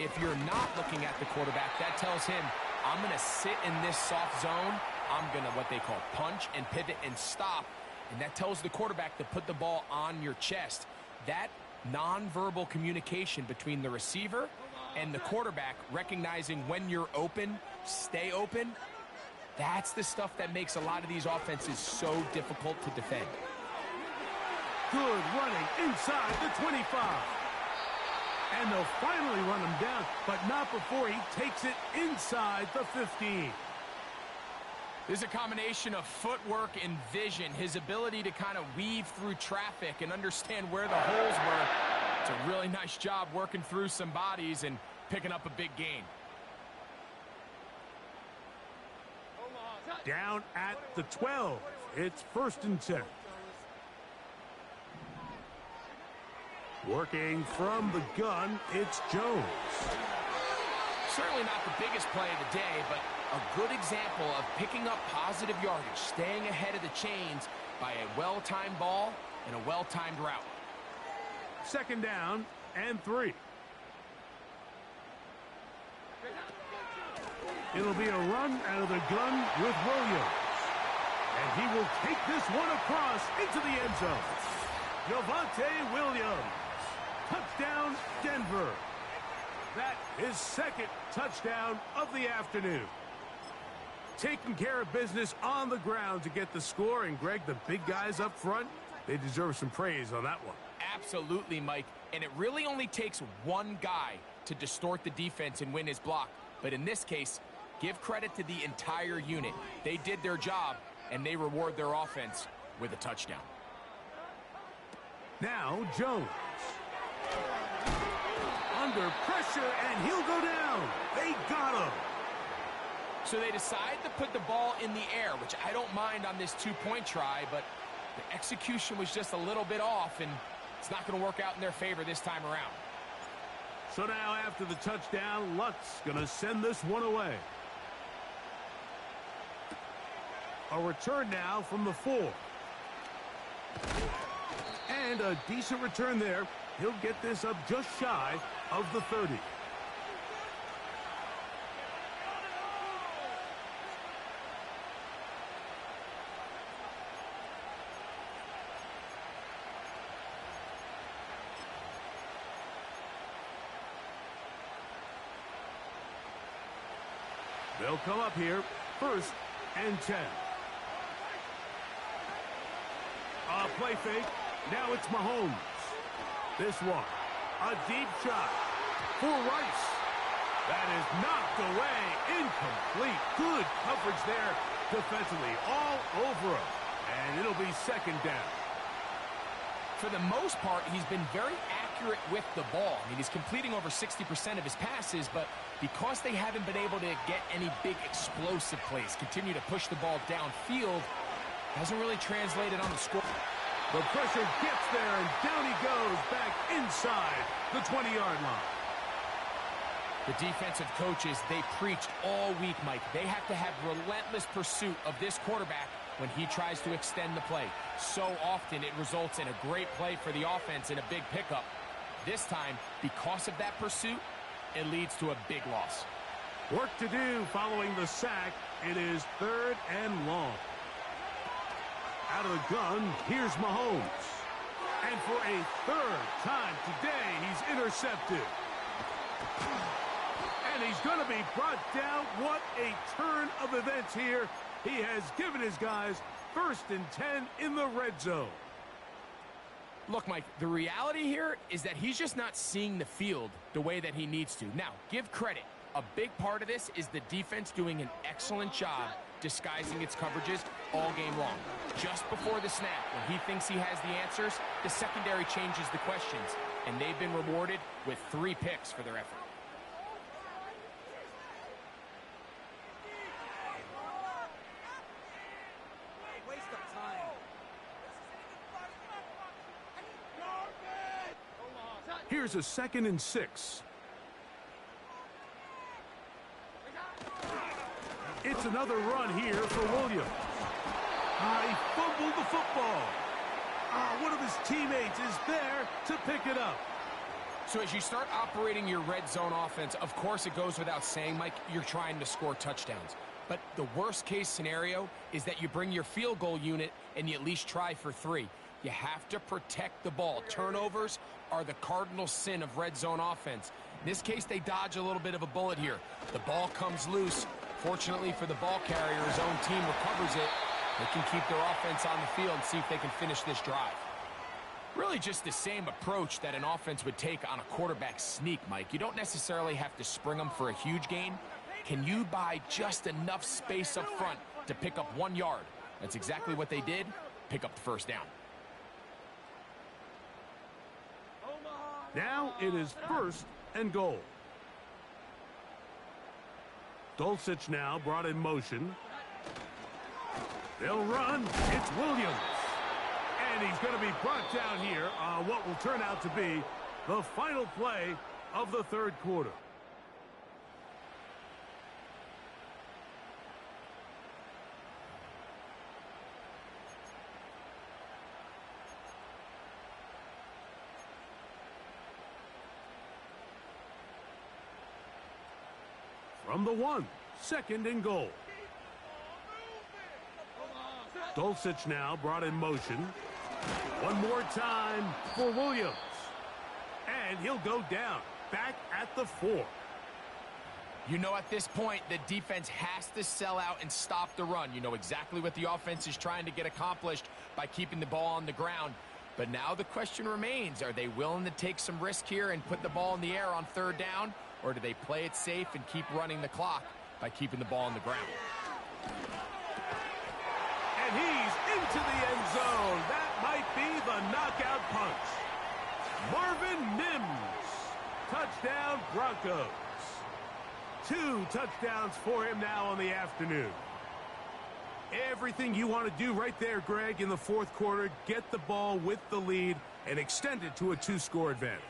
If you're not looking at the quarterback, that tells him, I'm going to sit in this soft zone. I'm going to what they call punch and pivot and stop. And that tells the quarterback to put the ball on your chest. That nonverbal communication between the receiver and the quarterback, recognizing when you're open, stay open, that's the stuff that makes a lot of these offenses so difficult to defend. Good running inside the 25. And they'll finally run him down, but not before he takes it inside the 15. There's a combination of footwork and vision, his ability to kind of weave through traffic and understand where the holes were. It's a really nice job working through some bodies and picking up a big gain. Down at the 12. It's 1st and 10. Working from the gun, it's Jones. Certainly not the biggest play of the day, but a good example of picking up positive yardage, staying ahead of the chains by a well-timed ball and a well-timed route. 2nd down and 3. It'll be a run out of the gun with Williams. And he will take this one across into the end zone. Javonte Williams. Touchdown, Denver. That is 2nd touchdown of the afternoon. Taking care of business on the ground to get the score. And, Greg, the big guys up front, they deserve some praise on that one. Absolutely, Mike. And it really only takes one guy to distort the defense and win his block. But in this case, give credit to the entire unit. They did their job, and they reward their offense with a touchdown. Now Jones. Under pressure, and he'll go down. They got him. So they decide to put the ball in the air, which I don't mind on this two-point try, but the execution was just a little bit off, and it's not going to work out in their favor this time around. So now after the touchdown, Luck's going to send this one away. A return now from the 4. And a decent return there. He'll get this up just shy of the 30. They'll come up here, 1st and 10. A play fake. Now it's Mahomes. This one, a deep shot for Rice. That is knocked away, incomplete. Good coverage there defensively, all over him. And it'll be 2nd down. For the most part, he's been very accurate with the ball. I mean, he's completing over 60% of his passes, but because they haven't been able to get any big explosive plays, continue to push the ball downfield, hasn't really translated on the score. The pressure gets there, and down he goes back inside the 20-yard line. The defensive coaches, they preached all week, Mike. They have to have relentless pursuit of this quarterback when he tries to extend the play. So often it results in a great play for the offense and a big pickup. This time, because of that pursuit, it leads to a big loss. Work to do following the sack. It is 3rd and long. Out of the gun, here's Mahomes. And for a 3rd time today, he's intercepted. And he's going to be brought down. What a turn of events here. He has given his guys 1st and 10 in the red zone. Look, Mike, the reality here is that he's just not seeing the field the way that he needs to. Now, give credit. A big part of this is the defense doing an excellent job disguising its coverages all game long. Just before the snap, when he thinks he has the answers, the secondary changes the questions, and they've been rewarded with 3 picks for their effort. Here's a 2nd and 6. It's another run here for Williams. He fumbled the football. One of his teammates is there to pick it up. So as you start operating your red zone offense, of course it goes without saying, Mike, you're trying to score touchdowns. But the worst case scenario is that you bring your field goal unit and you at least try for 3. You have to protect the ball. Turnovers are the cardinal sin of red zone offense. In this case, they dodge a little bit of a bullet here. The ball comes loose. Fortunately for the ball carrier, his own team recovers it. They can keep their offense on the field and see if they can finish this drive. Really just the same approach that an offense would take on a quarterback sneak, Mike. You don't necessarily have to spring them for a huge gain. Can you buy just enough space up front to pick up 1 yard? That's exactly what they did. Pick up the 1st down. Now it is 1st and goal. Dulcich now brought in motion. They'll run. It's Williams. And he's going to be brought down here on what will turn out to be the final play of the 3rd quarter. From the 1, 2nd and goal. Dulcich now brought in motion. One more time for Williams. And he'll go down, back at the 4. You know, at this point, the defense has to sell out and stop the run. You know exactly what the offense is trying to get accomplished by keeping the ball on the ground. But now the question remains, are they willing to take some risk here and put the ball in the air on 3rd down? Or do they play it safe and keep running the clock by keeping the ball on the ground? And he's into the end zone. That might be the knockout punch. Marvin Mims. Touchdown, Broncos. 2 touchdowns for him now on the afternoon. Everything you want to do right there, Greg, in the fourth quarter, get the ball with the lead and extend it to a 2-score advantage.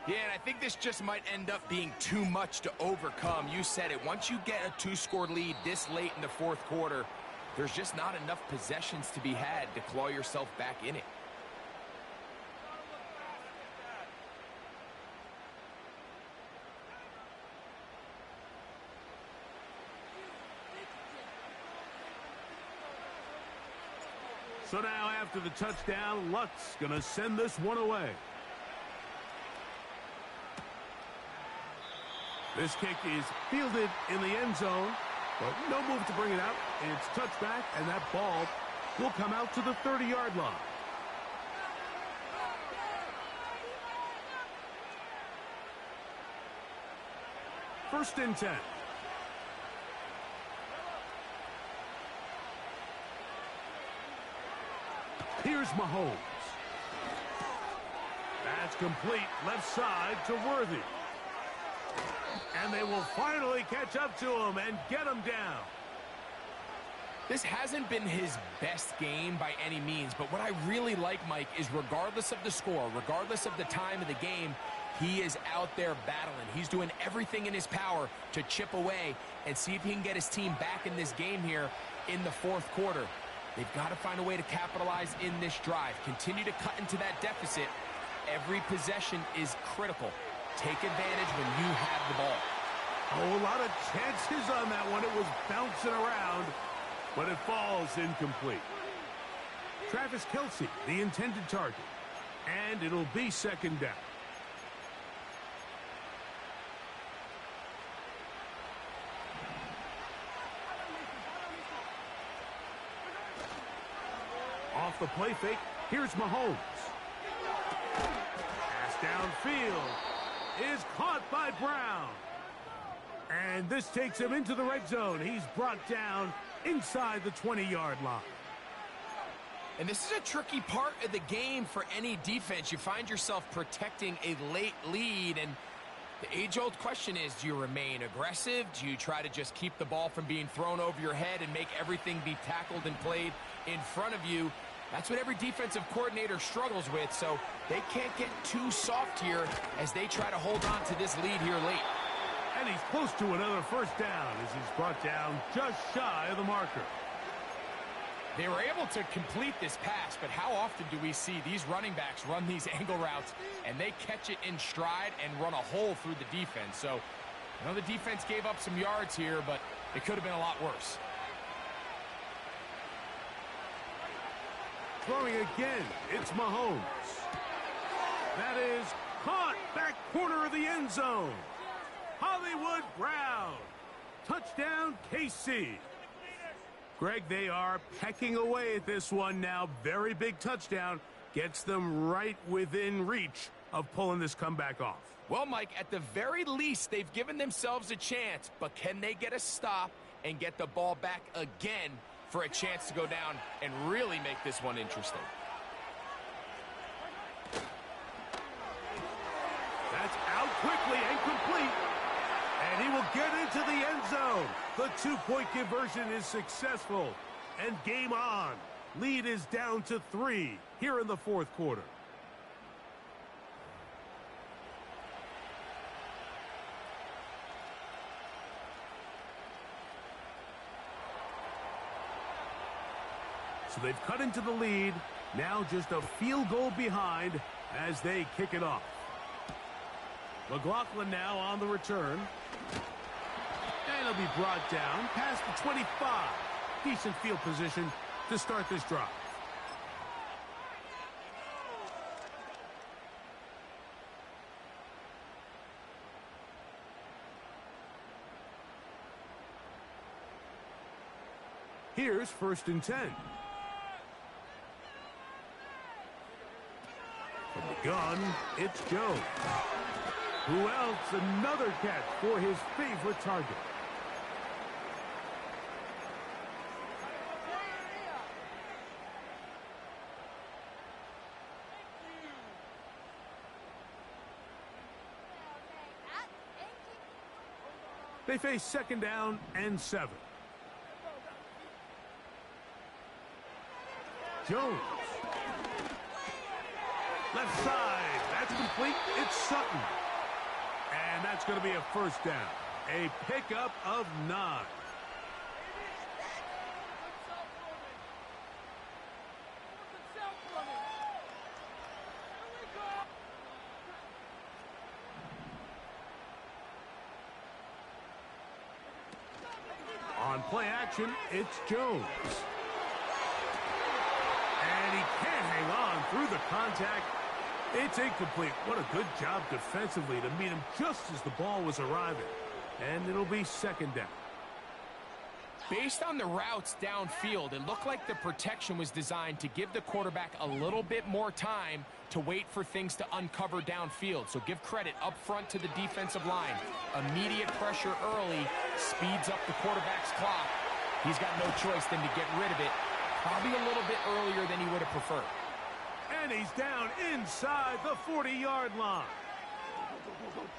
Yeah, and I think this just might end up being too much to overcome. You said it. Once you get a 2-score lead this late in the fourth quarter, there's just not enough possessions to be had to claw yourself back in it. So now after the touchdown, Luck's going to send this one away. This kick is fielded in the end zone, but no move to bring it out. It's touchback, and that ball will come out to the 30-yard line. First and 10. Here's Mahomes. That's complete left side to Worthy. And they will finally catch up to him and get him down. This hasn't been his best game by any means, but what I really like, Mike, is regardless of the score, regardless of the time of the game, he is out there battling. He's doing everything in his power to chip away and see if he can get his team back in this game here in the fourth quarter. They've got to find a way to capitalize in this drive. Continue to cut into that deficit. Every possession is critical. Take advantage when you have the ball. Oh, a lot of chances on that one. It was bouncing around, but it falls incomplete. Travis Kelce, the intended target. And it'll be second down. Off the play fake, here's Mahomes. Pass downfield is caught by Brown. And this takes him into the red zone. He's brought down inside the 20-yard line. And this is a tricky part of the game for any defense. You find yourself protecting a late lead, and the age-old question is, do you remain aggressive? Do you try to just keep the ball from being thrown over your head and make everything be tackled and played in front of you? That's what every defensive coordinator struggles with, so they can't get too soft here as they try to hold on to this lead here late. And he's close to another first down as he's brought down just shy of the marker. They were able to complete this pass, but how often do we see these running backs run these angle routes and they catch it in stride and run a hole through the defense? So, I know the defense gave up some yards here, but it could have been a lot worse. Throwing again, it's Mahomes. That is caught back corner of the end zone. Hollywood Brown. Touchdown, KC. Greg, they are pecking away at this one now. Very big touchdown. Gets them right within reach of pulling this comeback off. Well, Mike, at the very least, they've given themselves a chance, but can they get a stop and get the ball back again for a chance to go down and really make this one interesting? That's out quickly and complete. And he will get into the end zone. The two-point conversion is successful. And game on. Lead is down to 3 here in the fourth quarter. So they've cut into the lead. Now just a field goal behind as they kick it off. McLaughlin now on the return. And he'll be brought down past the 25. Decent field position to start this drive. Here's first and 10. From the gun, it's Jones. Who else? Another catch for his favorite target. They face second down and 7. Jones. Left side. That's complete. It's Sutton. And that's going to be a first down. A pickup of 9. On play action, it's Jones. And he can't hang on through the contact. It's incomplete. What a good job defensively to meet him just as the ball was arriving. And it'll be second down. Based on the routes downfield, it looked like the protection was designed to give the quarterback a little bit more time to wait for things to uncover downfield. So give credit up front to the defensive line. Immediate pressure early speeds up the quarterback's clock. He's got no choice than to get rid of it, probably a little bit earlier than he would have preferred. And he's down inside the 40-yard line.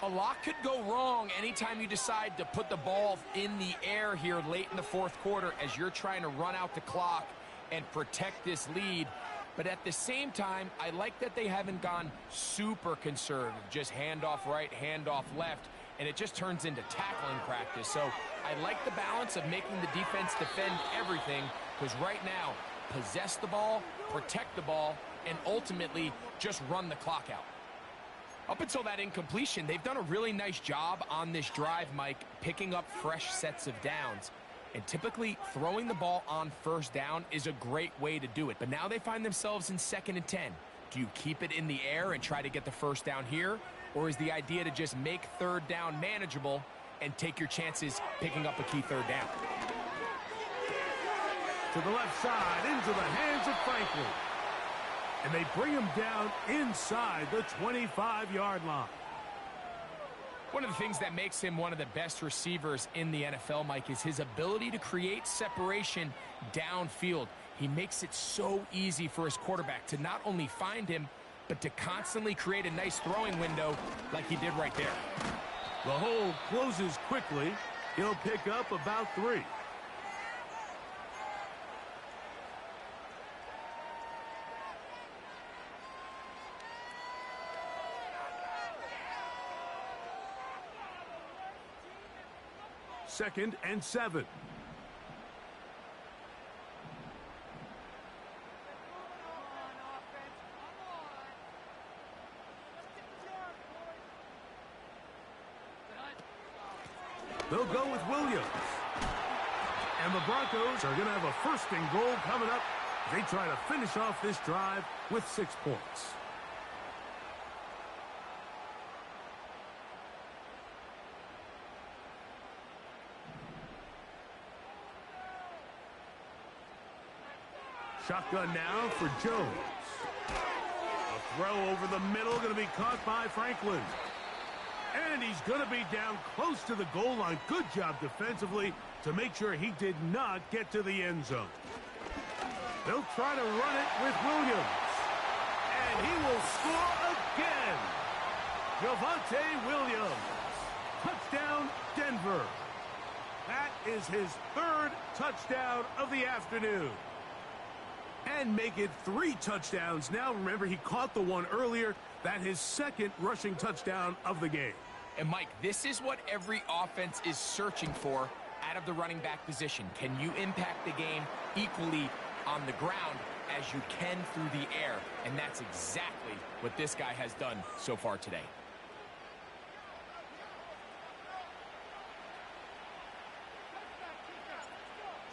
A lot could go wrong anytime you decide to put the ball in the air here late in the fourth quarter as you're trying to run out the clock and protect this lead. But at the same time, I like that they haven't gone super conservative, just handoff right, handoff left, and it just turns into tackling practice. So I like the balance of making the defense defend everything, because right now, possess the ball, protect the ball, and ultimately just run the clock out. Up until that incompletion, they've done a really nice job on this drive, Mike, picking up fresh sets of downs. And typically, throwing the ball on first down is a great way to do it. But now they find themselves in 2nd and 10. Do you keep it in the air and try to get the first down here? Or is the idea to just make third down manageable and take your chances picking up a key third down? To the left side, into the hands of Franklin. And they bring him down inside the 25-yard line. One of the things that makes him one of the best receivers in the NFL, Mike, is his ability to create separation downfield. He makes it so easy for his quarterback to not only find him, but to constantly create a nice throwing window like he did right there. The hole closes quickly. He'll pick up about 3. Second and 7. They'll go with Williams. And the Broncos are going to have a first and goal coming up. They try to finish off this drive with 6 points. Shotgun now for Jones. A throw over the middle, going to be caught by Franklin. And he's going to be down close to the goal line. Good job defensively to make sure he did not get to the end zone. They'll try to run it with Williams. And he will score again. Javonte Williams. Touchdown, Denver. That is his 3rd touchdown of the afternoon. And make it 3 touchdowns. Now, remember, he caught the one earlier. That his 2nd rushing touchdown of the game. And, Mike, this is what every offense is searching for out of the running back position. Can you impact the game equally on the ground as you can through the air? And that's exactly what this guy has done so far today.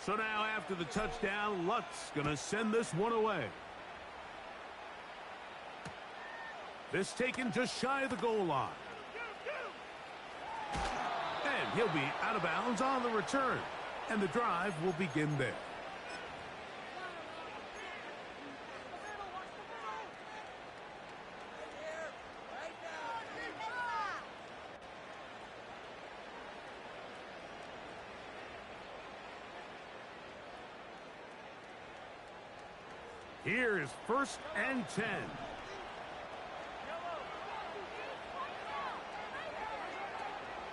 So now after the touchdown, Luck's going to send this one away. This taken just shy of the goal line. And he'll be out of bounds on the return. And the drive will begin there. Here is 1st and 10.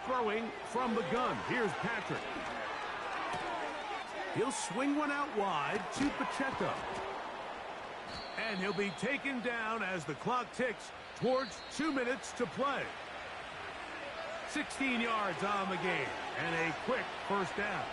Throw Throwing from the gun. Here's Patrick. He'll swing one out wide to Pacheco. And he'll be taken down as the clock ticks towards 2 minutes to play. 16 yards on the game and a quick first down.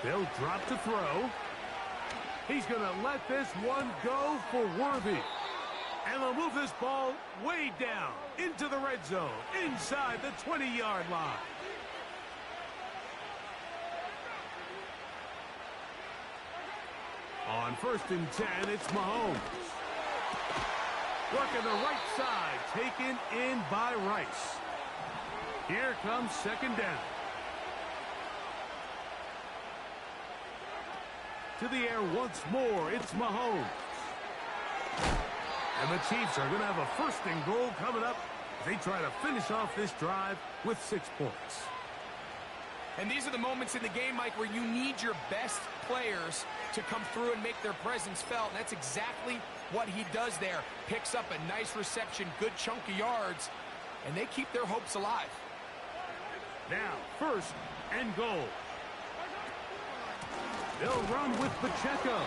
They'll drop to throw. He's going to let this one go for Worthy. And they'll move this ball way down into the red zone, inside the 20-yard line. On 1st and 10, it's Mahomes. Working the right side, taken in by Rice. Here comes 2nd down. To the air once more, it's Mahomes. And the Chiefs are going to have a 1st and goal coming up as they try to finish off this drive with 6 points. And these are the moments in the game, Mike, where you need your best players to come through and make their presence felt. And that's exactly what he does there. Picks up a nice reception, good chunk of yards, and they keep their hopes alive. Now, 1st and goal. They'll run with Pacheco.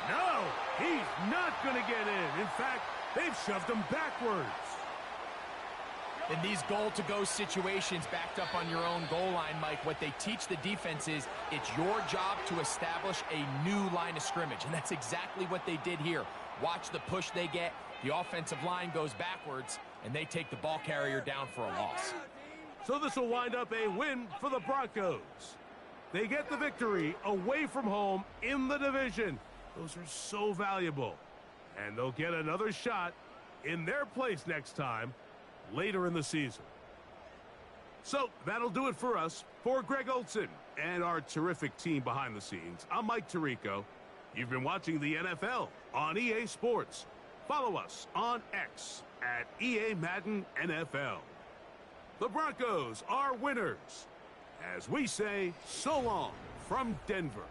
No, he's not going to get in. In fact, they've shoved him backwards. In these goal-to-go situations backed up on your own goal line, Mike, what they teach the defense is it's your job to establish a new line of scrimmage, and that's exactly what they did here. Watch the push they get. The offensive line goes backwards, and they take the ball carrier down for a loss. So this will wind up a win for the Broncos. They get the victory away from home in the division. Those are so valuable. And they'll get another shot in their place next time later in the season. So that'll do it for us. For Greg Olson and our terrific team behind the scenes, I'm Mike Tirico. You've been watching the NFL on EA Sports. Follow us on X at EA Madden NFL. The Broncos are winners. As we say, so long from Denver.